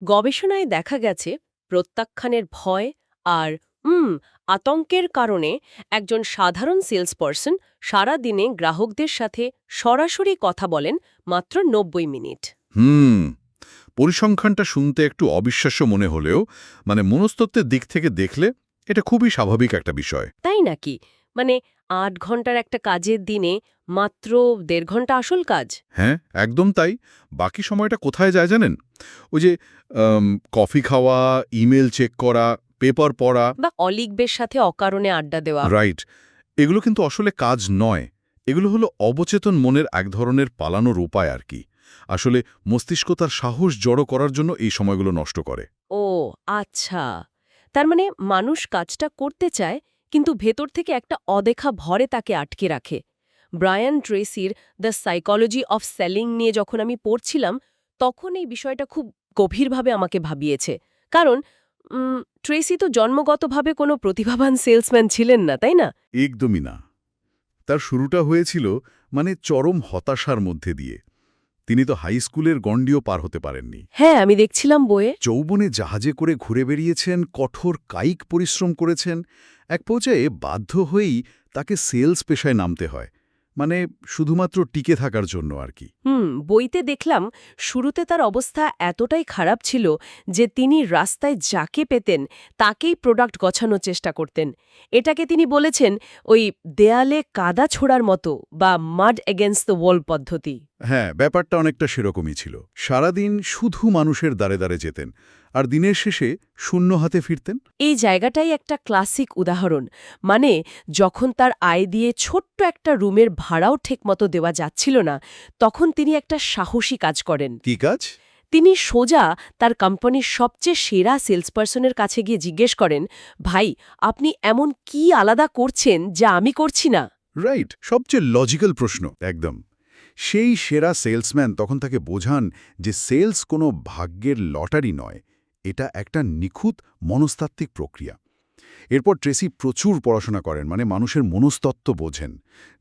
গবেষণায় দেখা গেছে প্রত্যাখ্যানের ভয় আর আতঙ্কের কারণে একজন সাধারণ সেলসপারসন সারা দিনে গ্রাহকদের সাথে সরাসরি কথা বলেন মাত্র 90 মিনিট। হুম পরিসংখ্যানটা শুনতে একটু অবিশ্বাস্য মনে হলেও মনস্তত্ত্বের দিক থেকে দেখলে এটা খুবই স্বাভাবিক একটা বিষয়। তাই নাকি? মানে 8 ঘন্টার একটা কাজের দিনে মাত্র 1.5 ঘন্টা আসল কাজ? হ্যাঁ, একদম তাই। বাকি সময়টা কোথায় যায় জানেন? ওই যে আম, কফি খাওয়া, ইমেল চেক করা, পেপার পড়া। বা অলিগবের সাথে অকারণে আড্ডা দেওয়া? রাইট। এগুলো কিন্তু আসলে কাজ নয়। এগুলো হলো অবচেতন মনের এক ধরনের পালানোর উপায় আর কি। আসলে মস্তিষ্ক তার সাহস জড়ো করার জন্য এই সময়গুলো নষ্ট করে। ও আচ্ছা, তার মানে মানুষ কাজটা করতে চায় কিন্তু ভেতর থেকে একটা অদেখা ভরে তাকে আটকে রাখে। ব্রায়ান ট্রেসির দ্য সাইকোলজি অফ সেলিং নিয়ে যখন আমি পড়ছিলাম তখন এই বিষয়টা খুব গভীরভাবে আমাকে ভাবিয়েছে। কারণ ট্রেসি তো জন্মগতভাবে কোনো প্রতিভাবান সেলসম্যান ছিলেন না, তাই না? একদমই না। তার শুরুটা হয়েছিল চরম হতাশার মধ্যে দিয়ে। তিনি তো হাই স্কুলের গণ্ডিও পার হতে পারেননি। হ্যাঁ, আমি দেখছিলাম বইয়ে। যৌবনে জাহাজে করে ঘুরে বেরিয়েছেন, কঠোর কায়িক পরিশ্রম করেছেন। এক পর্যায়ে বাধ্য হয়েই তাকে সেলস পেশায় নামতে হয়। শুধুমাত্র টিকে থাকার জন্য আর কি। বইতে দেখলাম শুরুতে তার অবস্থা এতটাই খারাপ ছিল যে তিনি রাস্তায় যাকে পেতেন তাকেই প্রোডাক্ট গছানোর চেষ্টা করতেন। এটাকে তিনি বলেছেন ওই দেয়ালে কাদা ছোড়ার মতো বা মাড এগেনস্ট দ্য ওয়াল পদ্ধতি। হ্যাঁ, ব্যাপারটা অনেকটা সেরকমই ছিল। সারাদিন শুধু মানুষের দ্বারে দ্বারে যেতেন, আর দিনের শেষে শূন্য হাতে ফিরতেন। এই জায়গাটাই একটা ক্লাসিক উদাহরণ। মানে যখন তার আয় দিয়ে ছোট্ট একটা রুমের ভাড়াও ঠিকমতো দেওয়া যাচ্ছিল না, তখন তিনি একটা সাহসী কাজ করেন। কি কাজ? তিনি সোজা তার কোম্পানির সবচেয়ে সেরা সেলসপারসনের কাছে গিয়ে জিজ্ঞেস করেন, ভাই, আপনি এমন কি আলাদা করছেন যা আমি করছি না? রাইট, সবচেয়ে লজিক্যাল প্রশ্ন। একদম। সেই সেরা সেলসম্যান তখন তাকে বোঝান যে সেলস কোনো ভাগ্যের লটারি নয়, এটা একটা নিখুঁত মনস্তাত্ত্বিক প্রক্রিয়া। এরপর ট্রেসি প্রচুর পড়াশোনা করেন, মানুষের মনস্তত্ত্ব বোঝেন,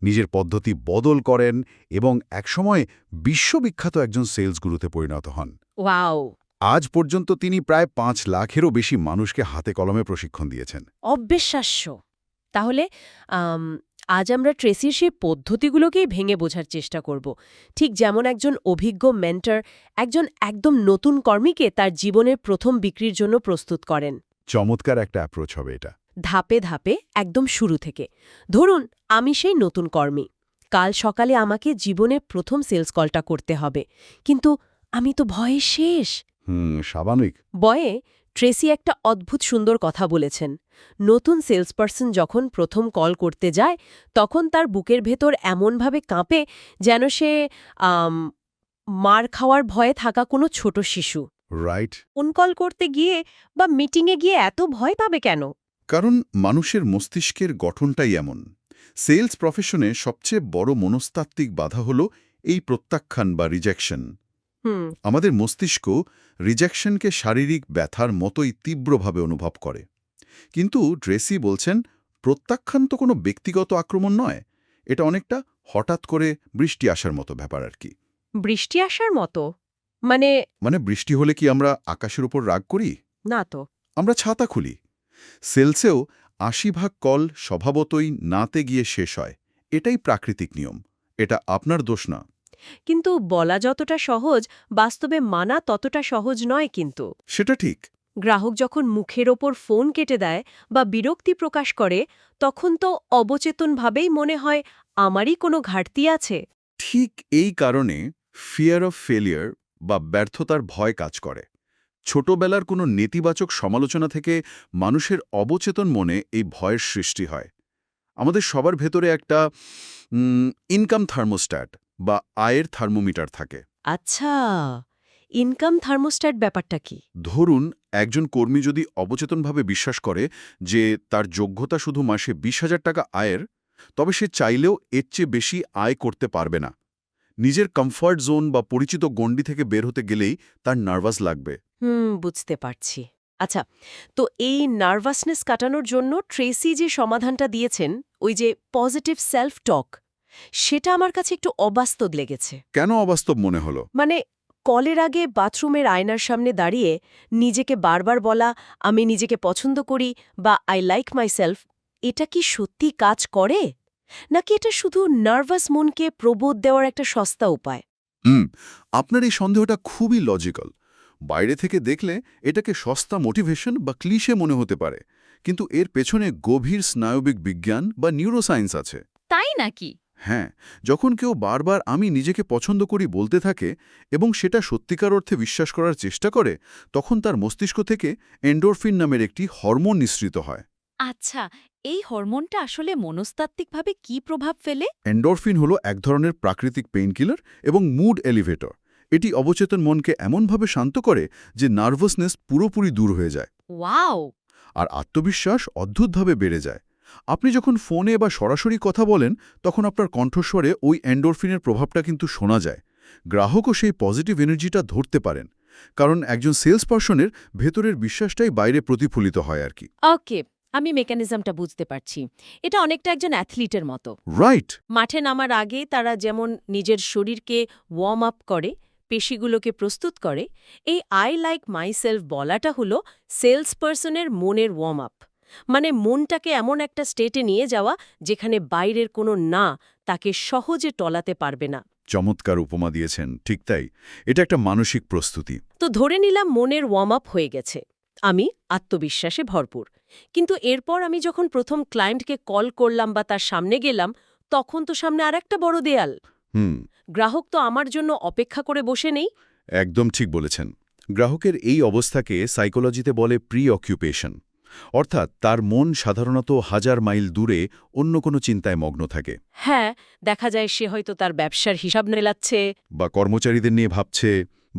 নিজের পদ্ধতি বদল করেন এবং একসময় বিশ্ববিখ্যাত একজন সেলস গুরুতে পরিণত হন। ওয়াও! আজ পর্যন্ত তিনি প্রায় 5 লাখেরও বেশি মানুষকে হাতে কলমে প্রশিক্ষণ দিয়েছেন। অবিশ্বাস্য! তাহলে আম, আজ আমরা ট্রেসির সেই পদ্ধতিগুলোকেই ভেঙে বোঝার চেষ্টা করব। ঠিক যেমন একজন অভিজ্ঞ মেন্টর একজন একদম নতুন কর্মীকে তার জীবনের প্রথম বিক্রির জন্য প্রস্তুত করেন। চমৎকার একটা অ্যাপ্রোচ হবে এটা। ধাপে ধাপে, একদম শুরু থেকে। ধরুন, আমি সেই নতুন কর্মী। কাল সকালে আমাকে জীবনের প্রথম সেলস কলটা করতে হবে, কিন্তু আমি তো ভয়ে শেষ। স্বাভাবিক। বয়ে ট্রেসি একটা অদ্ভুত সুন্দর কথা বলেছেন। নতুন সেলসপারসন যখন প্রথম কল করতে যায় তখন তার বুকের ভেতর এমনভাবে কাঁপে যেন সে আম, মার খাওয়ার ভয়ে থাকা কোনো ছোট শিশু। রাইট। ফোন কল করতে গিয়ে বা মিটিংয়ে গিয়ে এত ভয় পাবে কেন? কারণ মানুষের মস্তিষ্কের গঠনটাই এমন। সেলস প্রফেশনে সবচেয়ে বড় মনস্তাত্ত্বিক বাধা হল এই প্রত্যাখ্যান বা রিজেকশন। হুম। আমাদের মস্তিষ্ক রিজেকশনকে শারীরিক ব্যথার মতোই তীব্রভাবে অনুভব করে। কিন্তু ট্রেসি বলছেন, প্রত্যাখ্যান তো কোনো ব্যক্তিগত আক্রমণ নয়, এটা অনেকটা হঠাৎ করে বৃষ্টি আসার মতো ব্যাপার আর কি। বৃষ্টি আসার মতো? মানে? বৃষ্টি হলে কি আমরা আকাশের উপর রাগ করি? না তো। আমরা ছাতা খুলি। সেলসেও ৮০ ভাগ কল স্বভাবতই নাতে গিয়ে শেষ হয়। এটাই প্রাকৃতিক নিয়ম। এটা আপনার দোষ না। কিন্তু বলা যতটা সহজ, বাস্তবে মানা ততটা সহজ নয় কিন্তু। সেটা ঠিক। গ্রাহক যখন মুখের ওপর ফোন কেটে দেয় বা বিরক্তি প্রকাশ করে তখন তো অবচেতনভাবেই মনে হয় আমারই কোনো ঘাটতি আছে। ঠিক এই কারণে ফিয়ার অফ ফেলিয়ার বা ব্যর্থতার ভয় কাজ করে। ছোটবেলার কোনো নেতিবাচক সমালোচনা থেকে মানুষের অবচেতন মনে এই ভয়ের সৃষ্টি হয়। আমাদের সবার ভেতরে একটা ইনকাম থার্মোস্ট্যাট বা আয়ের থার্মোমিটার থাকে। আচ্ছা, ইনকাম থার্মোস্ট্যাট ব্যাপারটা কি? ধরুন, একজন কর্মী যদি অবচেতনভাবে বিশ্বাস করে যে তার যোগ্যতা শুধু মাসে ২০,০০০ টাকা আয়ের, তবে সে চাইলেও এর চেয়ে বেশি আয় করতে পারবে না। নিজের কমফর্ট জোন বা পরিচিত গণ্ডি থেকে বের হতে গেলেই তার নার্ভাস লাগবে। বুঝতে পারছি। আচ্ছা, তো এই নার্ভাসনেস কাটানোর জন্য ট্রেসি যে সমাধানটা দিয়েছেন, ওই যে পজিটিভ সেলফ টক, সেটা আমার কাছে একটু অবাস্তব লেগেছে। কেন অবাস্তব মনে হলো? মানে কলের আগে বাথরুমের আয়নার সামনে দাঁড়িয়ে নিজেকে বারবার বলা আমি নিজেকে পছন্দ করি বা আই লাইক মাইসেলফ, এটা কি সত্যি কাজ করে, নাকি এটা শুধু নার্ভাস মনকে প্রবোধ দেওয়ার একটা সস্তা উপায়? আপনার এই সন্দেহটা খুবই লজিক্যাল। বাইরে থেকে দেখলে এটাকে সস্তা মোটিভেশন বা ক্লিশে মনে হতে পারে, কিন্তু এর পেছনে গভীর স্নায়বিক বিজ্ঞান বা নিউরোসায়েন্স আছে। তাই নাকি? হ্যাঁ, যখন কেউ বারবার আমি নিজেকে পছন্দ করি বলতে থাকে এবং সেটা সত্যিকার অর্থে বিশ্বাস করার চেষ্টা করে, তখন তার মস্তিষ্ক থেকে এন্ডোরফিন নামের একটি হরমোন নিঃসৃত হয়। আচ্ছা, এই হরমোনটা আসলে মনস্তাত্ত্বিকভাবে কি প্রভাব ফেলে? এন্ডোরফিন হলো এক ধরনের প্রাকৃতিক পেইনকিলার এবং মুড এলিভেটর। এটি অবচেতন মনকে এমনভাবে শান্ত করে যে নার্ভাসনেস পুরোপুরি দূর হয়ে যায় ওয়াও! আর আত্মবিশ্বাস অদ্ভুতভাবে বেড়ে যায়। আপনি যখন ফোনে বা সরাসরি কথা বলেন, তখন আপনার কণ্ঠস্বরে ওই এন্ডোরফিনের প্রভাবটা কিন্তু শোনা যায়। গ্রাহকও সেই পজিটিভ এনার্জিটা ধরতে পারেন, কারণ একজন সেলস পার্সনের ভেতরের বিশ্বাসটাই বাইরে প্রতিফলিত হয় আর কি। ওকে, আমি মেকানিজমটা বুঝতে পারছি। এটা অনেকটা একজন অ্যাথলিটের মতো। রাইট। মাঠে নামার আগে তারা যেমন নিজের শরীরকে ওয়ার্ম আপ করে, পেশিগুলোকে প্রস্তুত করে, এই আই লাইক মাইসেলফ বলাটা হলো সেলস পার্সনের মনের ওয়ার্ম আপ। মানে মনটাকে এমন একটা স্টেটে নিয়ে যাওয়া যেখানে বাইরের কোনো না তাকে সহজে টলাতে পারবে না। চমৎকার উপমা দিয়েছেন, ঠিক তাই। এটা একটা মানসিক প্রস্তুতি। তো ধরে নিলাম মনের ওয়ার্ম আপ হয়ে গেছে, আমি আত্মবিশ্বাসে ভরপুর। কিন্তু এরপর আমি যখন প্রথম ক্লায়েন্টকে কল করলাম বা তার সামনে গেলাম, তখন তো সামনে আরেকটা বড় দেয়াল। গ্রাহক তো আমার জন্য অপেক্ষা করে বসে নেই। একদম ঠিক বলেছেন। গ্রাহকের এই অবস্থাকে সাইকোলজিতে বলে প্রি অকিউপেশন, অর্থাৎ তার মন সাধারণত 1000 মাইল দূরে অন্য কোনো চিন্তায় মগ্ন থাকে। হ্যাঁ, দেখা যায় সে হয়তো তার ব্যবসার হিসাব মেলাচ্ছে। বা কর্মচারীদের নিয়ে ভাবছে,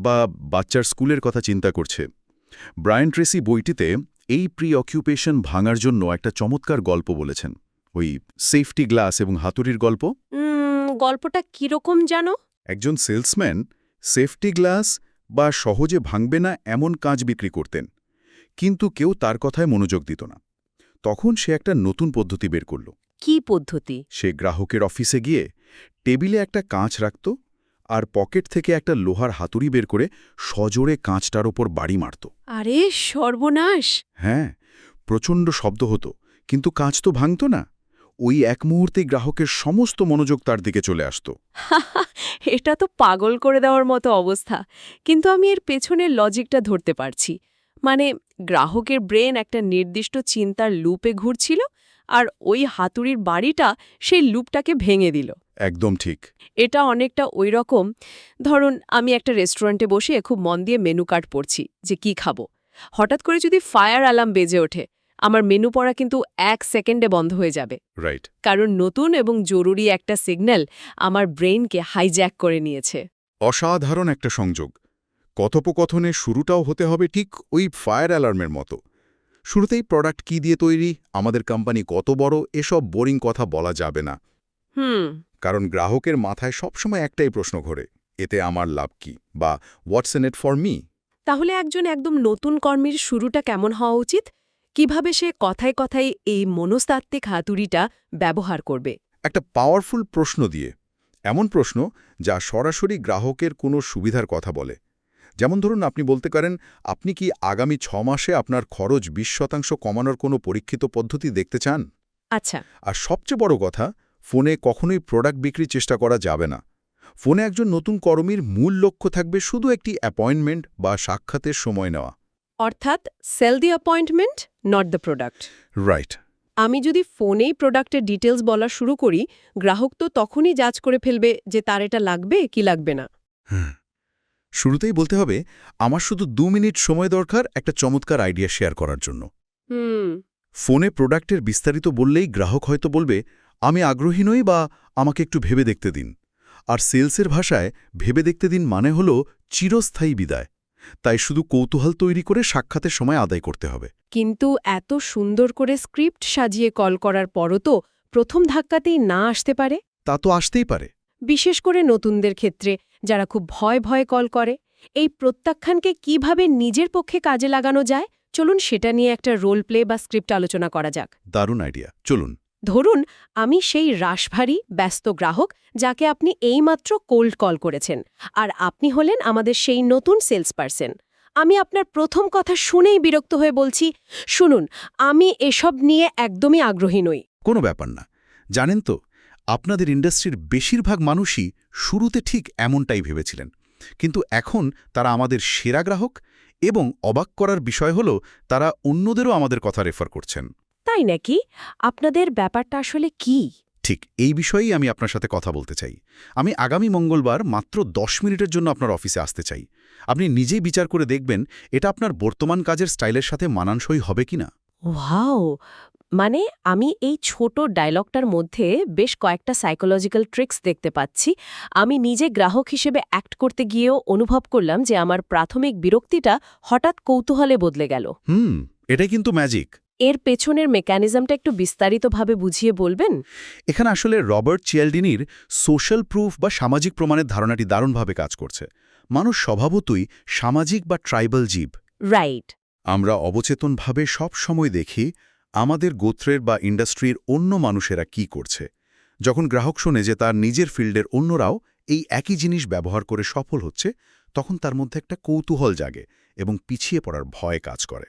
বা বাচ্চার স্কুলের কথা চিন্তা করছে। ব্রায়ান ট্রেসি বইটিতে এই প্রি অকিউপেশন ভাঙার জন্য একটা চমৎকার গল্প বলেছেন, ওই সেফটি গ্লাস এবং হাতুড়ির গল্প। গল্পটা কিরকম জানো? একজন সেলসম্যান সেফটি গ্লাস বা সহজে ভাঙবে না এমন কাঁচ বিক্রি করতেন, কিন্তু কেউ তার কথায় মনোযোগ দিত না। তখন সে একটা নতুন পদ্ধতি বের করল। কি পদ্ধতি? সে গ্রাহকের অফিসে গিয়ে টেবিলে একটা কাঁচ রাখত আর পকেট থেকে একটা লোহার হাতুড়ি বের করে সজোরে কাঁচটার ওপর বাড়ি মারত। আরে সর্বনাশ! হ্যাঁ, প্রচণ্ড শব্দ হতো, কিন্তু কাঁচ তো ভাঙত না। ওই এক মুহূর্তেই গ্রাহকের সমস্ত মনোযোগ তার দিকে চলে আসত। এটা তো পাগল করে দেওয়ার মতো অবস্থা। কিন্তু আমি এর পেছনের লজিকটা ধরতে পারছি। মানে গ্রাহকের ব্রেন একটা নির্দিষ্ট চিন্তার লুপে ঘুরছিল, আর ওই হাতুড়ির বাড়িটা সেই লুপটাকে ভেঙে দিল। একদম ঠিক। এটা অনেকটা ওই রকম, ধরুন আমি একটা রেস্টুরেন্টে বসে খুব মন দিয়ে মেনু কার্ড পড়ছি যে কি খাবো। হঠাৎ করে যদি ফায়ার অ্যালার্ম বেজে ওঠে, আমার মেনু পড়া কিন্তু 1 সেকেন্ডে বন্ধ হয়ে যাবে। রাইট। কারণ নতুন এবং জরুরি একটা সিগন্যাল আমার ব্রেইনকে হাইজ্যাক করে নিয়েছে। অসাধারণ একটা সংযোগ। কথোপকথনের শুরুটাও হতে হবে ঠিক ওই ফায়ার অ্যালার্মের মতো। শুরুতেই প্রোডাক্ট কি দিয়ে তৈরি, আমাদের কোম্পানি কত বড়, এসব বোরিং কথা বলা যাবে না। কারণ গ্রাহকের মাথায় সবসময় একটাই প্রশ্ন ঘোরে, এতে আমার লাভ কি, বা হোয়াটস ইন ইট ফর মি। তাহলে একজন একদম নতুন কর্মীর শুরুটা কেমন হওয়া উচিত? কিভাবে সে কথায় কথায় এই মনস্তাত্ত্বিক হাতুড়িটা ব্যবহার করবে? একটা পাওয়ারফুল প্রশ্ন দিয়ে, এমন প্রশ্ন যা সরাসরি গ্রাহকের কোনো সুবিধার কথা বলে। যেমন ধরুন, আপনি বলতে পারেন, আপনি কি আগামী 6 মাসে আপনার খরচ 20% কমানোর কোনো পরীক্ষিত পদ্ধতি দেখতে চান? আচ্ছা। আর সবচেয়ে বড় কথা, ফোনে কখনোই প্রোডাক্ট বিক্রির চেষ্টা করা যাবে না। ফোনে একজন নতুন কর্মীর মূল লক্ষ্য থাকবে শুধু একটি অ্যাপয়েন্টমেন্ট বা সাক্ষাতের সময় নেওয়া। অর্থাৎ sell the appointment, not the product. Right. আমি যদি ফোনেই প্রোডাক্টের ডিটেলস বলা শুরু করি, গ্রাহক তো তখনই যাচ করে ফেলবে যে তার এটা লাগবে কি লাগবে না। শুরুতেই বলতে হবে, আমার শুধু 2 মিনিট সময় দরকার একটা চমৎকার আইডিয়া শেয়ার করার জন্য। ফোনে প্রোডাক্টের বিস্তারিত বললেই গ্রাহক হয়তো বলবে, আমি আগ্রহী নই, বা আমাকে একটু ভেবে দেখতে দিন। আর সেলসের ভাষায় ভেবে দেখতে দিন মানে হলো চিরস্থায়ী বিদায়। তাই শুধু কৌতূহল তৈরি করে সাক্ষাতের সময় আদায় করতে হবে। কিন্তু এত সুন্দর করে স্ক্রিপ্ট সাজিয়ে কল করার পরও তো প্রথম ধাক্কাতেই না আসতে পারে। তা তো আসতেই পারে। বিশেষ করে নতুনদের ক্ষেত্রে, যারা খুব ভয় ভয়ে কল করে। এই প্রত্যাখ্যানকে কিভাবে নিজের পক্ষে কাজে লাগানো যায়, চলুন সেটা নিয়ে একটা রোল প্লে বা স্ক্রিপ্ট আলোচনা করা যাক। দারুণ আইডিয়া, চলুন। ধরুন আমি সেই রাশভারী ব্যস্ত গ্রাহক যাকে আপনি এইমাত্র কোল্ড কল করেছেন, আর আপনি হলেন আমাদের সেই নতুন সেলস পারসন। আমি আপনার প্রথম কথা শুনেই বিরক্ত হয়ে বলছি, শুনুন, আমি এসব নিয়ে একদমই আগ্রহী নই। কোনো ব্যাপার না। জানেন তো, আপনাদের ইন্ডাস্ট্রির বেশিরভাগ মানুষই শুরুতে ঠিক এমনটাই ভেবেছিলেন, কিন্তু এখন তারা আমাদের সেরা গ্রাহক, এবং অবাক করার বিষয় হল তারা অন্যদেরও আমাদের কথা রেফার করছেন। তাই নাকি? আপনাদের ব্যাপারটা আসলে কি? ঠিক এই বিষয়েই আমি আপনার সাথে কথা বলতে চাই। আমি আগামী মঙ্গলবার মাত্র 10 মিনিটের জন্য আপনার অফিসে আসতে চাই। আপনি নিজেই বিচার করে দেখবেন এটা আপনার বর্তমান কাজের স্টাইলের সাথে মানানসই হবে কিনা। ওয়াও! মানে আমি এই ছোট ডায়লগটার মধ্যে বেশ কয়েকটা সাইকোলজিক্যাল ট্রিক্স দেখতে পাচ্ছি। আমি নিজে গ্রাহক হিসেবে অ্যাক্ট করতে গিয়েও অনুভব করলাম যে আমার প্রাথমিক বিরক্তিটা হঠাৎ কৌতূহলে বদলে গেল। এটাই কিন্তু ম্যাজিক। এর পেছনের মেকানিজমটা একটু বিস্তারিতভাবে বুঝিয়ে বলবেন? এখানে আসলে রবার্ট চিয়ালডিনির সোশ্যাল প্রুফ বা সামাজিক প্রমাণের ধারণাটি দারুণভাবে কাজ করছে। মানুষ স্বভাবতই সামাজিক বা ট্রাইবাল জীব। রাইট। আমরা অবচেতনভাবে সব সময় দেখি আমাদের গোত্রের বা ইন্ডাস্ট্রির অন্য মানুষেরা কি করছে। যখন গ্রাহক শোনে যে তার নিজের ফিল্ডের অন্যরাও এই একই জিনিস ব্যবহার করে সফল হচ্ছে, তখন তার মধ্যে একটা কৌতূহল জাগে এবং পিছিয়ে পড়ার ভয় কাজ করে।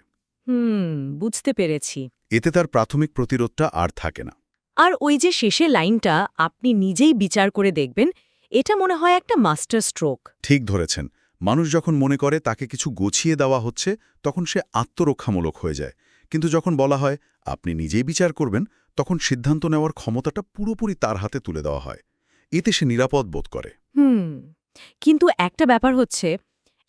বুঝতে পেরেছি। এতে তার প্রাথমিক প্রতিরোধটা আর থাকে না। আর ওই যে শেষে লাইনটা, আপনি নিজেই বিচার করে দেখবেন, এটা মনে হয় একটা মাস্টার স্ট্রোক। ঠিক ধরেছেন। মানুষ যখন মনে করে তাকে কিছু গুছিয়ে দেওয়া হচ্ছে, তখন সে আত্মরক্ষামূলক হয়ে যায়। কিন্তু যখন বলা হয় আপনি নিজেই বিচার করবেন, তখন সিদ্ধান্ত নেওয়ার ক্ষমতাটা পুরোপুরি তার হাতে তুলে দেওয়া হয়। এতে সে নিরাপদ বোধ করে। কিন্তু একটা ব্যাপার হচ্ছে,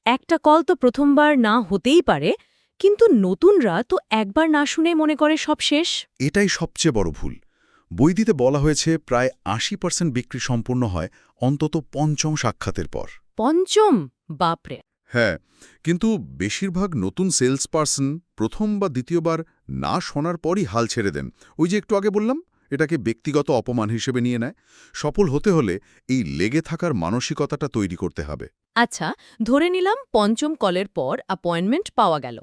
একটা কল তো প্রথমবার না হতেই পারে, কিন্তু নতুনরা তো একবার না শুনে মনে করে সব শেষ। এটাই সবচেয়ে বড় ভুল। বইটিতে বলা হয়েছে প্রায় 80% বিক্রি সম্পূর্ণ হয় অন্তত পঞ্চম সাক্ষাতের পর। পঞ্চম? বাপরে! হ্যাঁ, কিন্তু বেশিরভাগ নতুন সেলস পার্সন প্রথম বা দ্বিতীয়বার না শোনার পরই হাল ছেড়ে দেন। ওই যে একটু আগে বললাম, এটাকে ব্যক্তিগত অপমান হিসেবে নিয়ে নেয়। সফল হতে হলে এই লেগে থাকার মানসিকতাটা তৈরি করতে হবে। আচ্ছা, ধরে নিলাম পঞ্চম কলের পর অ্যাপয়েন্টমেন্ট পাওয়া গেল।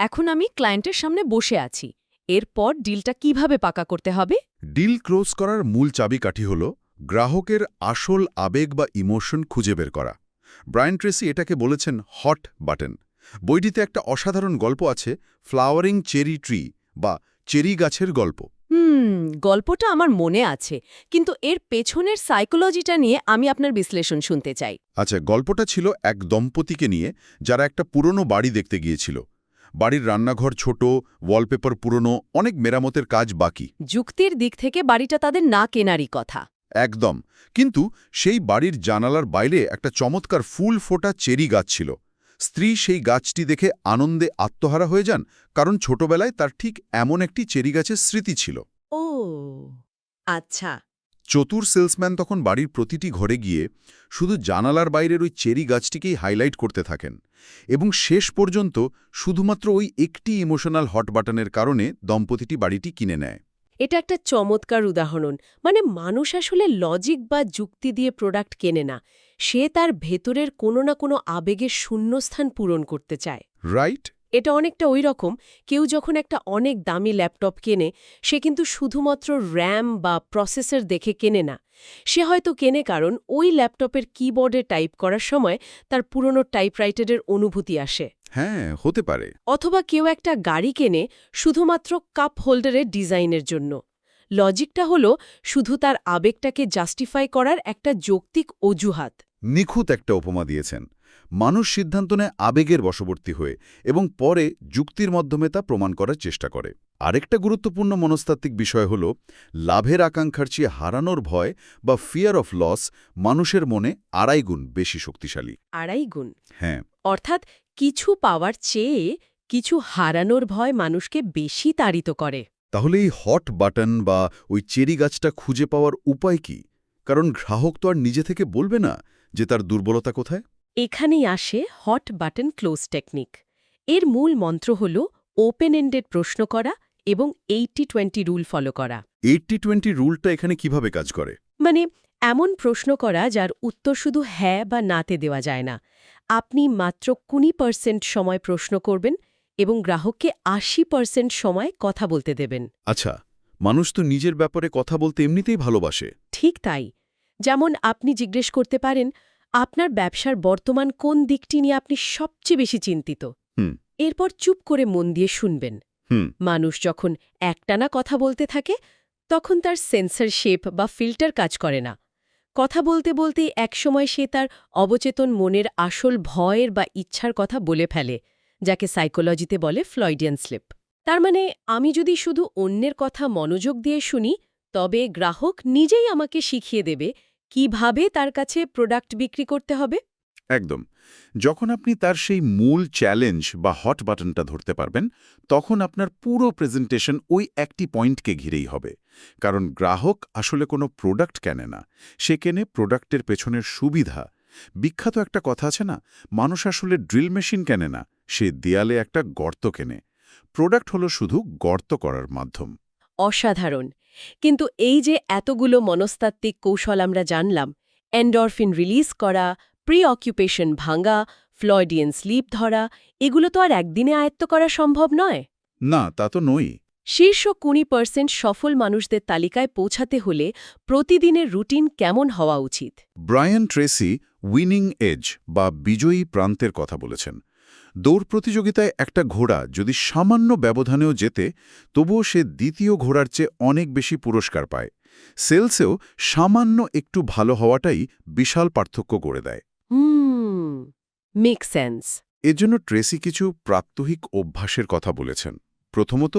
এখন আমি ক্লায়েন্টের সামনে বসে আছি। এরপর ডিলটা কিভাবে পাকা করতে হবে? ডিল ক্লোজ করার মূল চাবিকাঠি হল গ্রাহকের আসল আবেগ বা ইমোশন খুঁজে বের করা। ব্রায়ান ট্রেসি এটাকে বলেছেন হট বাটন। বইটিতে একটা অসাধারণ গল্প আছে, ফ্লাওয়ারিং চেরি ট্রি বা চেরি গাছের গল্প। গল্পটা আমার মনে আছে, কিন্তু এর পেছনের সাইকোলজিটা নিয়ে আমি আপনার বিশ্লেষণ শুনতে চাই। আচ্ছা, গল্পটা ছিল এক দম্পতিকে নিয়ে যারা একটা পুরনো বাড়ি দেখতে গিয়েছিল। বাড়ির রান্নাঘর ছোট, ওয়ালপেপার পুরনো, অনেক মেরামতের কাজ বাকি। যুক্তির দিক থেকে বাড়িটা তাদের না কেনারই কথা। একদম। কিন্তু সেই বাড়ির জানালার বাইরে একটা চমৎকার ফুল ফোটা চেরি গাছ ছিল। স্ত্রী সেই গাছটি দেখে আনন্দে আত্মহারা হয়ে যান, কারণ ছোটবেলায় তার ঠিক এমন একটি চেরি গাছের স্মৃতি ছিল। ও আচ্ছা। চতুর সেলসম্যান তখন বাড়ির প্রতিটি ঘরে গিয়ে শুধু জানালার বাইরের ওই চেরি গাছটিকেই হাইলাইট করতে থাকেন, এবং শেষ পর্যন্ত শুধুমাত্র ওই একটি ইমোশনাল হট বাটনের কারণে দম্পতিটি বাড়িটি কিনে নেয়। এটা একটা চমৎকার উদাহরণ। মানে মানুষ আসলে লজিক বা যুক্তি দিয়ে প্রোডাক্ট কেনে না, সে তার ভেতরের কোনো না কোনো আবেগের শূন্যস্থান পূরণ করতে চায়। রাইট? এটা অনেকটা ওই রকম, কেউ যখন একটা অনেক দামি ল্যাপটপ কেনে, সে কিন্তু শুধুমাত্র র্যাম বা প্রসেসর দেখে কেনে না। সে হয়তো কেনে কারণ ওই ল্যাপটপের কিবোর্ডে টাইপ করার সময় তার পুরনো টাইপরাইটারের অনুভূতি আসে। হ্যাঁ, হতে পারে। অথবা কেউ একটা গাড়ি কেনে শুধুমাত্র কাপ হোল্ডারের ডিজাইনের জন্য। লজিকটা হলো শুধু তার আবেগটাকে জাস্টিফাই করার একটা যৌক্তিক অজুহাত। নিখুঁত একটা উপমা দিয়েছেন। মানুষ সিদ্ধান্ত নেয় আবেগের বশবর্তী হয়ে, এবং পরে যুক্তির মাধ্যমে তা প্রমাণ করার চেষ্টা করে। আরেকটা গুরুত্বপূর্ণ মনস্তাত্ত্বিক বিষয় হল লাভের আকাঙ্ক্ষার চেয়ে হারানোর ভয় বা ফিয়ার অফ লস মানুষের মনে 2.5 গুণ বেশি শক্তিশালী। 2.5 গুণ? হ্যাঁ। অর্থাৎ কিছু পাওয়ার চেয়ে কিছু হারানোর ভয় মানুষকে বেশি তাড়িত করে। তাহলে এই হট বাটন বা ওই চেরি গাছটা খুঁজে পাওয়ার উপায় কি? কারণ গ্রাহক তো আর নিজে থেকে বলবে না যে তার দুর্বলতা কোথায়। এখানেই আসে হট বাটন ক্লোজ টেকনিক। এর মূল মন্ত্র হল ওপেন এন্ডেড প্রশ্ন করা এবং 80-20 রুল ফলো করা। 80-20 রুলটা এখানে কিভাবে কাজ করে? মানে এমন প্রশ্ন করা যার উত্তর শুধু হ্যাঁ বা নাতে দেওয়া যায় না। আপনি মাত্র 20% সময় প্রশ্ন করবেন এবং গ্রাহককে 80% সময় কথা বলতে দেবেন। আচ্ছা, মানুষ তো নিজের ব্যাপারে কথা বলতে এমনিতেই ভালোবাসে। ঠিক তাই। যেমন আপনি জিজ্ঞেস করতে পারেন, আপনার ব্যবসার বর্তমান কোন দিকটি নিয়ে আপনি সবচেয়ে বেশি চিন্তিত? হুম। এরপর চুপ করে মন দিয়ে শুনবেন। হুম। মানুষ যখন একটানা কথা বলতে থাকে তখন তার সেন্সরশিপ বা ফিল্টার কাজ করে না। কথা বলতে বলতেই একসময় সে তার অবচেতন মনের আসল ভয়ের বা ইচ্ছার কথা বলে ফেলে, যাকে সাইকোলজিতে বলে ফ্লয়েডিয়ান স্লিপ। তার মানে আমি যদি শুধু অন্যের কথা মনোযোগ দিয়ে শুনি, তবে গ্রাহক নিজেই আমাকে শিখিয়ে দেবে কিভাবে তার কাছে প্রোডাক্ট বিক্রি করতে হবে। একদম। যখন আপনি তার সেই মূল চ্যালেঞ্জ বা হট বাটনটা ধরতে পারবেন, তখন আপনার পুরো প্রেজেন্টেশন ওই একটি পয়েন্টকে ঘিরেই হবে। কারণ গ্রাহক আসলে কোনো প্রোডাক্ট কেনে না, সে কেনে প্রোডাক্টের পেছনের সুবিধা। বিখ্যাত একটা কথা আছে না, মানুষ আসলে ড্রিল মেশিন কেনে না, সে দেয়ালে একটা গর্ত কেনে। প্রোডাক্ট হলো শুধু গর্ত করার মাধ্যম। অসাধারণ। কিন্তু এই যে এতগুলো মনস্তাত্ত্বিক কৌশল আমরা জানলাম, এন্ডরফিন রিলিজ করা, প্রি অকুপেশন ভাঙা, ফ্লয়েডিয়ান স্লিপ ধরা, এগুলো তো আর একদিনে আয়ত্ত করা সম্ভব নয়। না, তা তো নই। শীর্ষ 20% সফল মানুষদের তালিকায় পৌঁছাতে হলে প্রতিদিনের রুটিন কেমন হওয়া উচিত? ব্রায়ান ট্রেসি উইনিং এজ বা বিজয়ী প্রান্তের কথা বলেছেন। দৌড় প্রতিযোগিতায় একটা ঘোড়া যদি সামান্য ব্যবধানেও জেতে, তবুও সে দ্বিতীয় ঘোড়ার চেয়ে অনেক বেশি পুরস্কার পায়। সেলসেও সামান্য একটু ভালো হওয়াটাই বিশাল পার্থক্য গড়ে দেয়। Make sense. এজন্য ট্রেসি কিছু প্রাত্যহিক অভ্যাসের কথা বলেছেন। প্রথমত,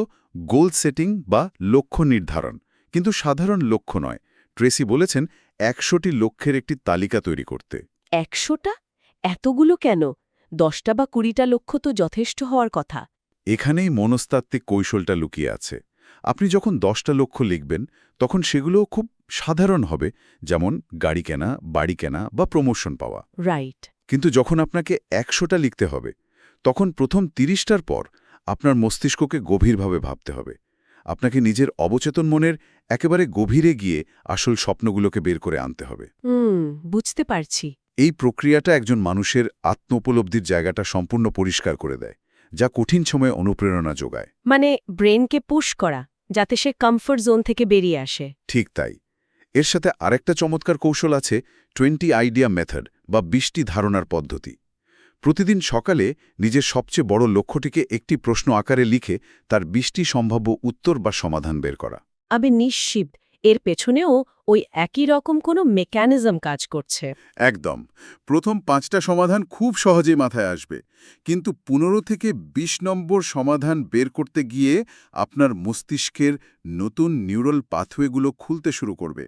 গোল সেটিং বা লক্ষ্য নির্ধারণ, কিন্তু সাধারণ লক্ষ্য নয়। ট্রেসি বলেছেন 100টি লক্ষ্যের একটি তালিকা তৈরি করতে। 100টা? এতগুলো কেন? 10টা বা 20টা লক্ষ্য তো যথেষ্ট হওয়ার কথা। এখানেই মনস্তাত্ত্বিক কৌশলটা লুকিয়ে আছে। আপনি যখন 10টা লক্ষ্য লিখবেন, তখন সেগুলো খুব সাধারণ হবে, যেমন গাড়ি কেনা, বাড়ি কেনা বা প্রমোশন পাওয়া। রাইট। কিন্তু যখন আপনাকে 100টা লিখতে হবে, তখন প্রথম 30টার পর আপনার মস্তিষ্ককে গভীরভাবে ভাবতে হবে। আপনাকে নিজের অবচেতন মনের একেবারে গভীরে গিয়ে আসল স্বপ্নগুলোকে বের করে আনতে হবে। বুঝতে পারছি। এই প্রক্রিয়াটা একজন মানুষের আত্মোপলব্ধির জায়গাটা সম্পূর্ণ পরিষ্কার করে দেয়, যা কঠিন সময়ে অনুপ্রেরণা যোগায়। মানে ব্রেনকে পুশ করা, যাতে সে কমফোর্ট জোন থেকে বেরিয়ে আসে। ঠিক তাই। এর সাথে আরেকটা চমৎকার কৌশল আছে, 20 আইডিয়া মেথড বা 20টি ধারণার পদ্ধতি। প্রতিদিন সকালে নিজের সবচেয়ে বড় লক্ষ্যটিকে একটি প্রশ্ন আকারে লিখে তার 20টি সম্ভাব্য উত্তর বা সমাধান বের করা। আমি নিশ্চিত এর পেছনেও ওই একই রকম কোনো মেকানিজম কাজ করছে। একদম। প্রথম 5টা সমাধান খুব সহজেই মাথায় আসবে, কিন্তু 15 থেকে 20 নম্বর সমাধান বের করতে গিয়ে আপনার মস্তিষ্কের নতুন নিউরাল পাথওয়েগুলো খুলতে শুরু করবে।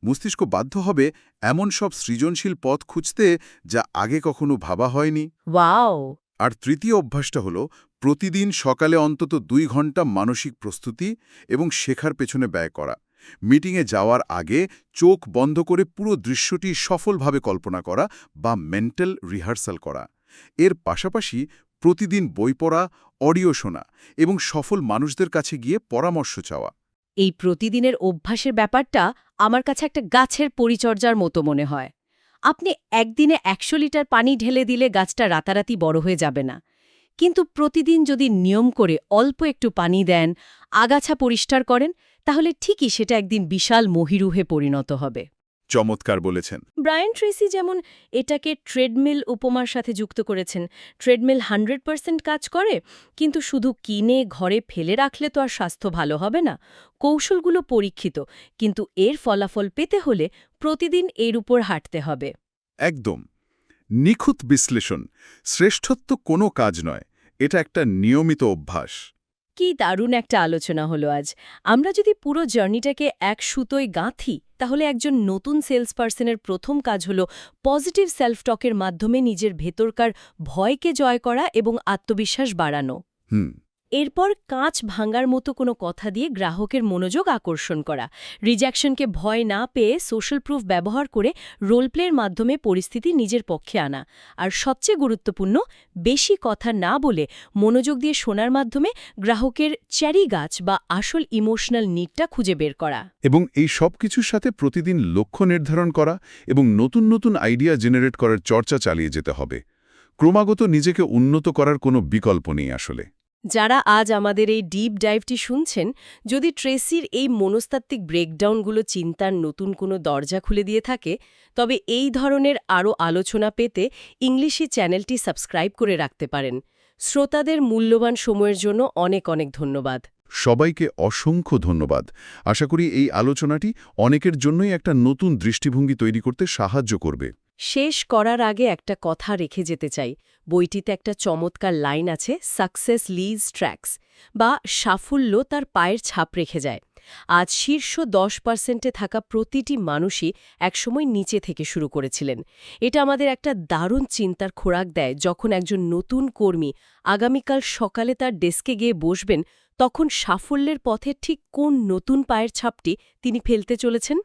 মস্তিষ্ক বাধ্য হবে এমন সব সৃজনশীল পথ খুঁজতে যা আগে কখনো ভাবা হয়নি। ওয়াও! আর তৃতীয় অভ্যাসটা হলো প্রতিদিন সকালে অন্তত 2 ঘন্টা মানসিক প্রস্তুতি এবং শেখার পেছনে ব্যয় করা। মিটিংয়ে যাওয়ার আগে চোখ বন্ধ করে পুরো দৃশ্যটি সফলভাবে কল্পনা করা বা মেন্টাল রিহার্সাল করা। এর পাশাপাশি প্রতিদিন বই পড়া, অডিও শোনা এবং সফল মানুষদের কাছে গিয়ে পরামর্শ চাওয়া। এই প্রতিদিনের অভ্যাসের ব্যাপারটা আমার কাছে একটা গাছের পরিচর্যার মতো মনে হয়। আপনি একদিনে 100 লিটার পানি ঢেলে দিলে গাছটা রাতারাতি বড় হয়ে যাবে না। কিন্তু প্রতিদিন যদি নিয়ম করে অল্প একটু পানি দেন, আগাছা পরিষ্কার করেন, তাহলে ঠিকই সেটা একদিন বিশাল মহিরুহে পরিণত হবে। চমৎকার বলেছেন। ব্রায়ান ট্রেসি যেমন এটাকে ট্রেডমিল উপমার সাথে যুক্ত করেছেন। ট্রেডমিল 100% কাজ করে, কিন্তু শুধু কিনে ঘরে ফেলে রাখলে তো আর স্বাস্থ্য ভালো হবে না। কৌশলগুলো পরীক্ষিত, কিন্তু এর ফলাফল পেতে হলে প্রতিদিন এর উপর হাঁটতে হবে। একদম। নিখুঁত বিশ্লেষণ। শ্রেষ্ঠত্ব কোনো কাজ নয়, এটা একটা নিয়মিত অভ্যাস। কি দারুণ একটা আলোচনা হলো আজ। আমরা যদি পুরো জার্নিটাকে এক সুতোয় গাঁথি, তাহলে একজন নতুন সেলস পার্সনের প্রথম কাজ হলো পজিটিভ সেলফ টকের মাধ্যমে নিজের ভেতরকার ভয়কে জয় করা এবং আত্মবিশ্বাস বাড়ানো। এরপর কাঁচ ভাঙার মতো কোনো কথা দিয়ে গ্রাহকের মনোযোগ আকর্ষণ করা, রিজেকশনকে ভয় না পেয়ে সোশ্যাল প্রুফ ব্যবহার করে রোল প্লের মাধ্যমে পরিস্থিতি নিজের পক্ষে আনা, আর সবচেয়ে গুরুত্বপূর্ণ, বেশি কথা না বলে মনোযোগ দিয়ে শোনার মাধ্যমে গ্রাহকের চেরি গাছ বা আসল ইমোশনাল নিডটা খুঁজে বের করা। এবং এই সব কিছুর সাথে প্রতিদিন লক্ষ্য নির্ধারণ করা এবং নতুন নতুন আইডিয়া জেনারেট করার চর্চা চালিয়ে যেতে হবে। ক্রমাগত নিজেকে উন্নত করার কোনো বিকল্প নেই আসলে। যারা আজ আমাদের এই ডিপ ডাইভটি শুনছেন, যদি ট্রেসির এই মনস্তাত্ত্বিক ব্রেকডাউনগুলো চিন্তার নতুন কোনো দরজা খুলে দিয়ে থাকে, তবে এই ধরনের আরও আলোচনা পেতে ইংলিশি চ্যানেলটি সাবস্ক্রাইব করে রাখতে পারেন। শ্রোতাদের মূল্যবান সময়ের জন্য অনেক অনেক ধন্যবাদ। সবাইকে অসংখ্য ধন্যবাদ। আশা করি এই আলোচনাটি অনেকের জন্যই একটা নতুন দৃষ্টিভঙ্গি তৈরি করতে সাহায্য করবে। শেষ করার আগে একটা কথা রেখে যেতে চাই। বইটিতে একটা চমৎকার লাইন আছে, সাকসেস লিজ ট্র্যাক্স, বা সাফল্য তার পায়ের ছাপ রেখে যায়। আজ শীর্ষ 10%-এ থাকা প্রতিটি মানুষই একসময় নিচে থেকে শুরু করেছিলেন। এটা আমাদের একটা দারুণ চিন্তার খোরাক দেয়। যখন একজন নতুন কর্মী আগামীকাল সকালে তার ডেস্কে গিয়ে বসবেন, তখন সাফল্যের পথে ঠিক কোন নতুন পায়ের ছাপটি তিনি ফেলতে চলেছেন?